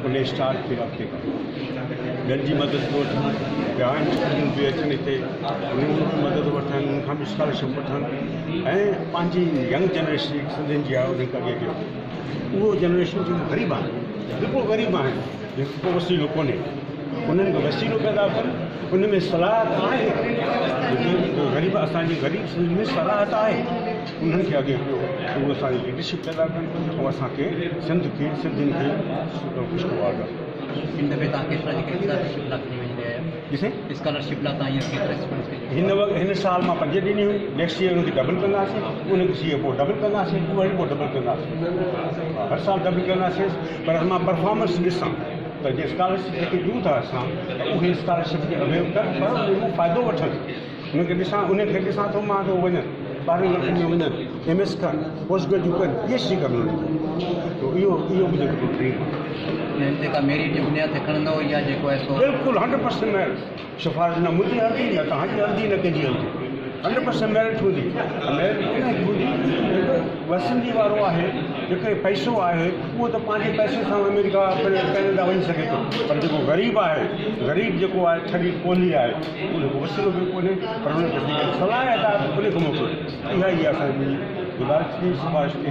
उन स्टार्ट खे अॻिते कयो ॿियनि जी मदद थो वठनि ॿिया इंस्टीट्यूशन बि अचनि हिते उन्हनि जी मदद वठनि उन्हनि खां बि स्कॉलरशिप वठनि ऐं पंहिंजी यंग जनरेशन सिंधियुनि जी आहे उन्हनि खे अॻियां कयो उहो जनरेशन जेको ग़रीब आहे बिल्कुलु ग़रीब आहिनि जेको को वसीलो कोन्हे उन्हनि खे वसीलो पैदा कनि उन में सलाह आहे ग़रीब असांजी ग़रीब सिंध में सलाह आहे उन्हनि खे अॻियां कयो उहो असांजी लीडरशिप पैदा कनि ऐं असांखे सिंध खे सिंधियुनि खे खुशगवार कनि इन दफ़े तव्हां केतिरा स्कॉलरशिप लाइ खणी वेंदा आहियो ॾिसे स्कॉलरशिप लाइ तव्हां हींअर केतिरा स्टूडेंट्स खे हिन साल मां 5 ॾिनी हुई नेक्स्ट ईयर उनखे डबल कंदासीं उनखे सीए पोइ डबल कंदासीं वरी पोइ डबल कंदासीं हर साल डबल कंदासीं पर मां परफॉर्मेंस ॾिसां त जे स्कॉलरशिप जेके ॾियूं था असां उहे स्कॉलरशिप खे अवेल कनि पर उनजो फ़ाइदो वठनि उनखे ॾिसां थो मां थो वञनि 12 लख में वञनि MS कनि पोस्ट ग्रेजुएट कनि PhD कनि तो इहो बि जेको ड्रीम आहे जेका मेरिट जी बुनियाद ते खणंदो या जेको आहे सो बिल्कुलु 100% मेरिट सिफ़ारिश न मुंहिंजी हलंदी न तव्हांजी हलंदी न कंहिंजी हलंदी 100% मेरिट हूंदी मेरिट इन हूंदी वसंदी वारो आहे जेके पैसो आहे उहो त पंहिंजे पैसे सां अमेरिका कैनेडा वञी सघे थो पर जेको ग़रीब आहे ग़रीब जेको आहे ठगी कोन्ही आहे उनजो वसीलो बि कोन्हे पर उनखे सलाह आहे त उनखे मोकिलियो इहा ई असांजी गुज़ारिश थी सिफ़ारिश थी